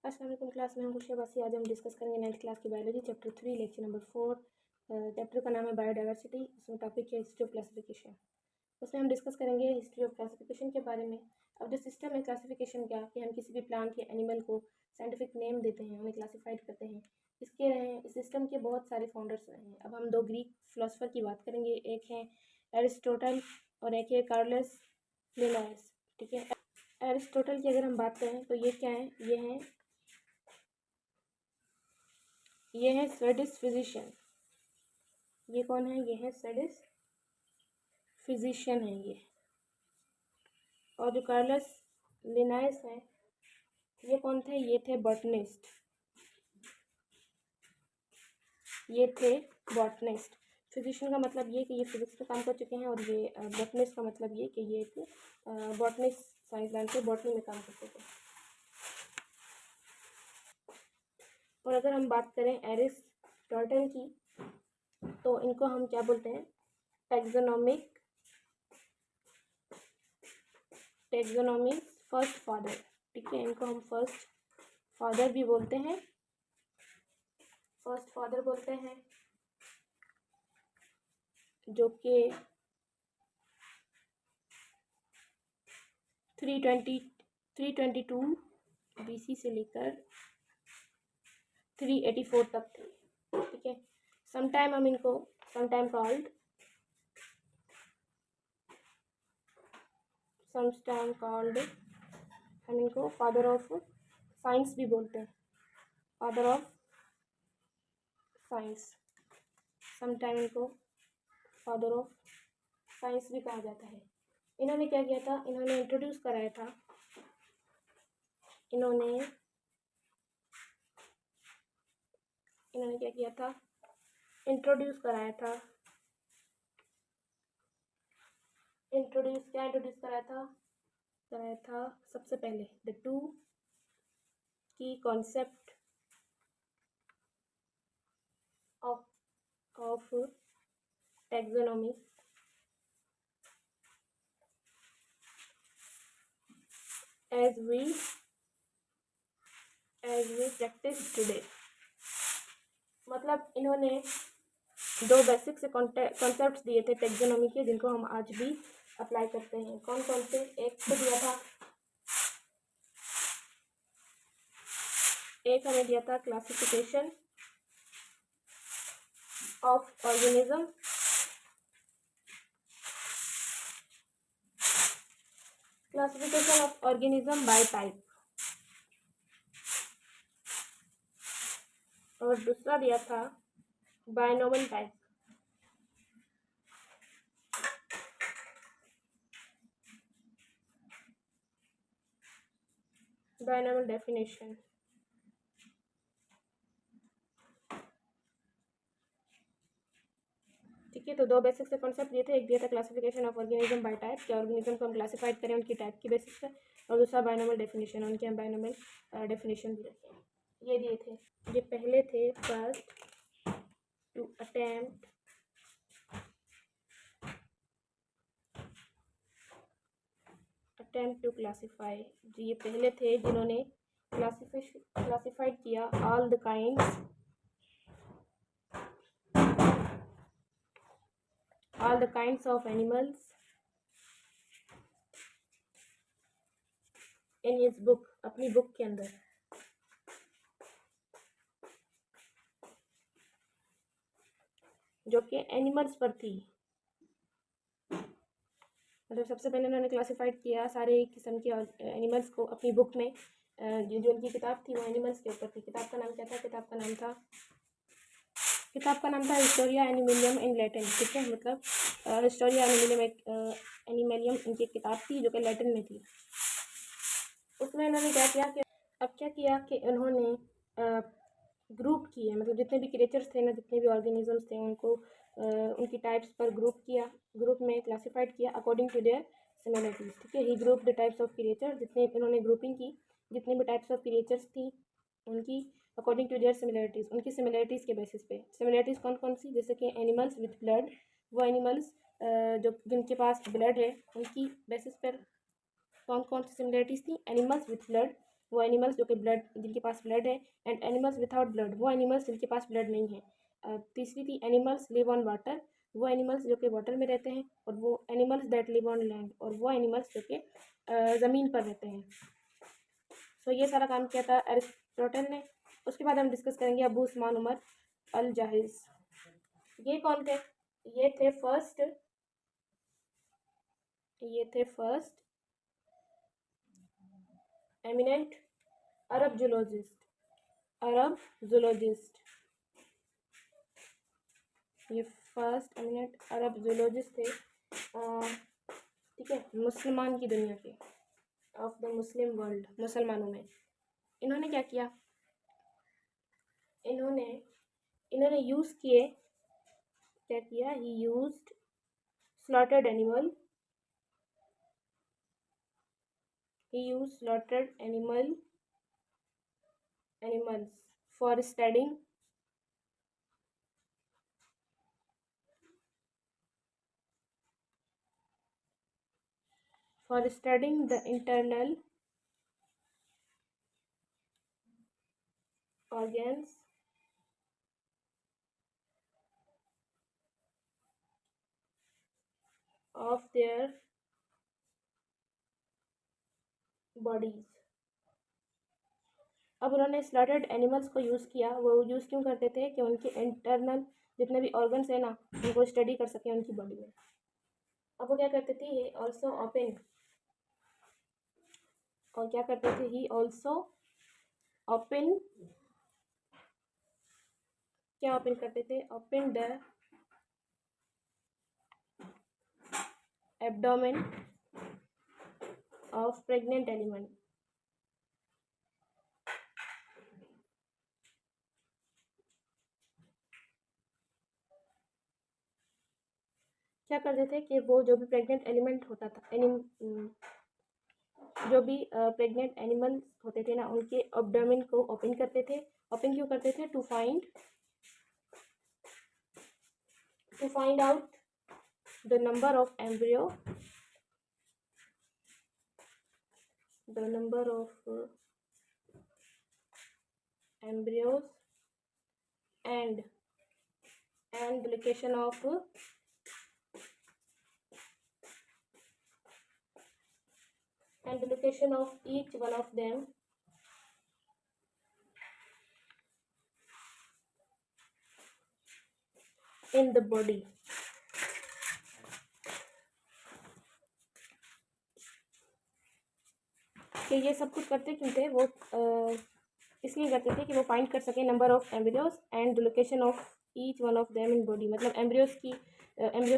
अस्सलाम वालेकुम क्लास में हूँ खुशबासी। आज हम डिस्कस करेंगे 9th क्लास की biology chapter 3 lecture number 4। Chapter का नाम है बायोडाइवर्सिटी। इसमें टॉपिक है हिस्ट्री ऑफ क्लासिफिकेशन। उसमें हम डिस्कस करेंगे हिस्ट्री ऑफ क्लासिफिकेशन के बारे में। अब जो सिस्टम है क्लासिफिकेशन का, कि हम किसी भी प्लांट या एनिमल को साइंटिफिक नेम देते हैं, उन्हें क्लासीफाइड करते हैं, इसके रहे इस सिस्टम के बहुत सारे फाउंडर्स रहे हैं। अब हम दो ग्रीक फिलोसफर की बात करेंगे, एक है एरिस्टोटल और एक है कार्लस लिनायस। ठीक है, एरिस्टोटल की अगर हम बात करें तो ये क्या है, ये है स्वीडिश फिजिशियन। ये कौन है, ये है स्वीडिश फिजिशियन है ये। और जो कार्लस लिनायस है, ये कौन थे, ये थे बॉटनिस्ट। ये थे बॉटनिस्ट। फिजिशियन का मतलब ये कि ये फिजिक्स पे काम कर चुके हैं, और ये बॉटनिस्ट का मतलब ये कि ये एक बॉटनिस्ट साइंस लाइन से बॉटनी में काम करते थे। और अगर हम बात करें एरिस्टोटल की, तो इनको हम क्या बोलते हैं, टैक्सोनॉमी फर्स्ट फादर। ठीक है, इनको हम फर्स्ट फादर भी बोलते हैं, फर्स्ट फादर बोलते हैं, जो कि 322 BC से लेकर 384 तक थे। ठीक है, समटाइम हम इनको समटाइम कॉल्ड हम इनको फादर ऑफ साइंस भी बोलते हैं, फादर ऑफ साइंस। समटाइम इनको फादर ऑफ साइंस भी कहा जाता है। इन्होंने क्या किया था, इन्होंने इंट्रोड्यूस कराया था, इन्होंने क्या किया था, इंट्रोड्यूस कराया था, कराया था सबसे पहले द टू की concept of taxonomy as we practice today। मतलब इन्होंने दो बेसिक से कॉन्सेप्ट्स दिए थे टैक्सोनॉमी के, जिनको हम आज भी अप्लाई करते हैं। कौन कौन से, एक हमें दिया था classification of organism, classification of organism by type, और दूसरा दिया था बायनोमल टाइप। बायनोमल डेफिनेशन। ठीक है, तो दो बेसिक से कॉन्सेप्ट दिए थे, एक दिया था classification of organism by type, कि ऑर्गेनिज्म को हम क्लासिफाइड करें उनकी टाइप की बेसिस पे, और दूसरा बायनोमल डेफिनेशन, उनके हम बायनोमल डेफिनेशन भी रखे हैं। ये दिए थे, ये पहले थे first to attempt to classify. ये पहले थे जिन्होंने क्लासिफाइड किया all the kinds of animals in his book, अपनी बुक के अंदर, जो कि एनिमल्स पर थी। मतलब सबसे पहले उन्होंने क्लासिफाइड किया सारे किस्म के एनिमल्स को अपनी बुक में। जो उनकी किताब थी वो एनिमल्स के ऊपर थी। किताब का नाम क्या था, किताब का नाम था हिस्टोरिया एनिमलियम इन लैटिन। ठीक है, मतलब हिस्टोरिया एनिमलियम इनकी किताब थी, जो कि लैटिन में थी। उसमें इन्होंने क्या किया कि उन्होंने ग्रुप किए, मतलब जितने भी क्रिएचर्स थे ना, जितने भी ऑर्गेनिजम्स थे, उनको उनकी टाइप्स पर ग्रुप में क्लासिफाइड किया अकॉर्डिंग टू देयर सिमिलरिटीज। ठीक है, ही group the types of creature, जितने इन्होंने ग्रुपिंग की, जितनी भी टाइप्स ऑफ क्रिएचर्स थी उनकी अकॉर्डिंग टू देयर सिमिलरिटीज, उनकी सिमिलरिटीज़ के बेसिस पे। सिमिलरिटीज़ कौन कौन सी, जैसे कि एनिमल्स विथ ब्लड, वो एनिमल्स जो जिनके पास ब्लड है, उनकी बेसिस पर कौन कौन सी सिमिलरिटीज़ थी, एनिमल्स विथ ब्लड, वो एनिमल्स जो कि ब्लड जिनके पास ब्लड है, एंड एनिमल्स विदाउट ब्लड वो एनिमल्स जिनके पास ब्लड नहीं है। तीसरी थी एनिमल्स लिव ऑन वाटर, वो एनिमल्स जो कि वाटर में रहते हैं, और वो animals that live on land, और वो एनिमल्स जो कि ज़मीन पर रहते हैं। सो ये सारा काम किया था एरिस्टोटल ने। उसके बाद हम डिस्कस करेंगे अबू उस्मान उमर अल जाहिज। ये कौन थे? ये थे फर्स्ट एमिनेंट अरब जूलॉजिस्ट। ये फर्स्ट एमिनेंट अरब जूलॉजिस्ट थे, ठीक है, मुसलमान की दुनिया के, ऑफ द मुस्लिम वर्ल्ड, मुसलमानों में। इन्होंने क्या किया? इन्होंने यूज़ किए, क्या किया? ही used slaughtered animals for studying the internal organs of their bodies। अब उन्होंने स्लॉटेड एनिमल्स को यूज़ किया। वो यूज़ क्यों करते थे? कि उनके इंटरनल जितने भी ऑर्गन्स हैं ना, उनको स्टडी कर सकें उनकी बॉडी में। अब वो क्या करते थे? ही ऑल्सो ओपन, और क्या करते थे? ही ऑल्सो ओपन, क्या ओपन करते थे? Open the abdomen of pregnant animal. क्या करते थे कि वो जो भी प्रेग्नेंट एलिमेंट होता था, जो भी प्रेग्नेंट एनिमल्स होते थे ना, उनके एब्डोमेन को ओपन करते थे। ओपन क्यों करते थे? To find out the number of embryo, embryos and the location of each one of them in the body। कि ये सब कुछ करते क्यों थे? वो इसलिए करते थे कि वो फाइंड कर सके number of embryos and the location of each one of them in body. मतलब एम्ब्रियोज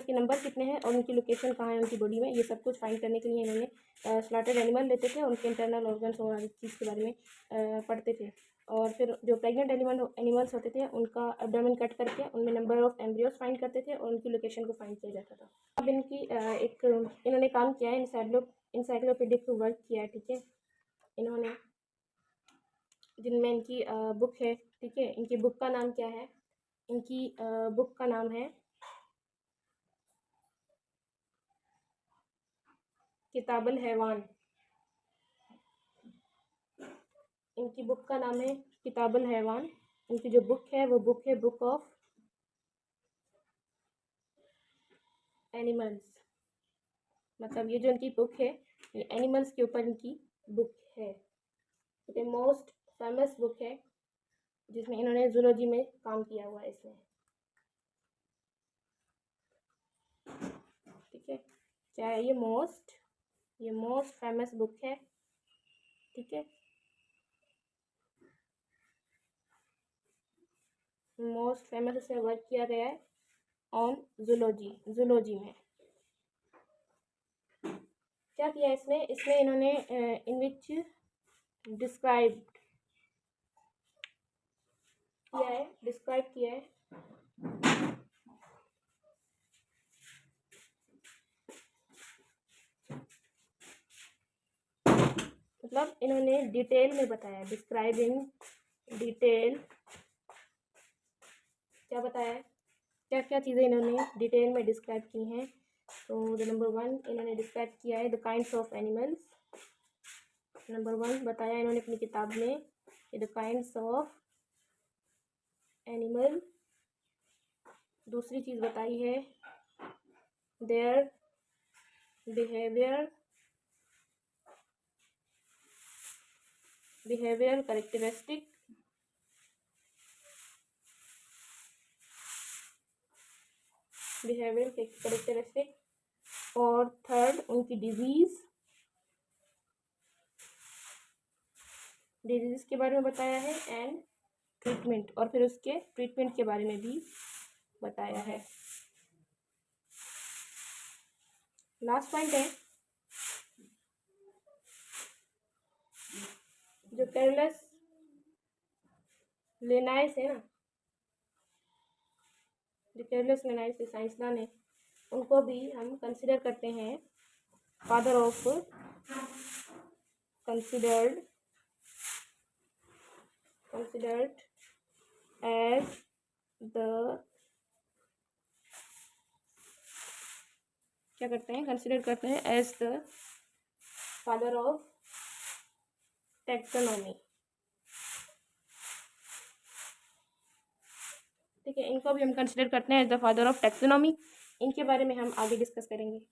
के नंबर कितने हैं और उनकी लोकेशन कहाँ है उनकी बॉडी में, ये सब कुछ फाइंड करने के लिए इन्होंने स्लॉटेड एनिमल लेते थे, उनके इंटरनल ऑर्गन्स और हर चीज़ के बारे में पढ़ते थे। और फिर जो प्रेग्नेंट एनिमल्स होते थे उनका एब्डोमेन कट करके उनमें नंबर ऑफ एम्ब्रियोज फाइंड करते थे और उनकी लोकेशन को फाइंड किया जाता था। अब इन्होंने काम किया है, इंसाइक्लोपीडिक वर्क किया है, ठीक है। इन्होंने जिनमें इनकी बुक है, ठीक है, इनकी बुक का नाम क्या है? इनकी बुक का नाम है किताबुल हैवान। इनकी बुक का नाम है किताबुल हैवान। इनकी जो बुक है वो बुक है बुक ऑफ एनिमल्स। मतलब ये जो इनकी बुक है ये एनिमल्स के ऊपर इनकी बुक है। ये मोस्ट फेमस बुक है जिसमें इन्होंने जूलॉजी में काम किया हुआ है इसमें, ठीक है। क्या है ये? मोस्ट फेमस बुक है, ठीक है। मोस्ट फेमस इसमें वर्क किया गया है ऑन जूलॉजी में। क्या किया इसमें इन्होंने इन विच डिस्क्राइब किया है मतलब इन्होंने डिटेल में बताया, डिस्क्राइब इन डिटेल। क्या बताया? क्या क्या चीज़ें इन्होंने डिटेल में डिस्क्राइब की हैं? तो द नंबर 1 इन्होंने डिस्क्राइब किया है the kinds of animals, number 1 बताया इन्होंने अपनी किताब में कि द काइंड्स ऑफ एनिमल। दूसरी चीज़ बताई है देयर बिहेवियर करेक्टरिस्टिक। और थर्ड उनकी डिजीज़ के बारे में बताया है एंड ट्रीटमेंट, और फिर उसके ट्रीटमेंट के बारे में भी बताया है। लास्ट पॉइंट है जो केयरलेस लेनाइस है ना, जो केयरलेस लेनाइस के साइंसदान है, उनको भी हम कंसिडर करते हैं father of considered as the क्या करते हैं, कंसिडर करते हैं as the father of taxonomy. ठीक है, इनको भी हम कंसिडर करते हैं as the father of taxonomy. इनके बारे में हम आगे डिस्कस करेंगे।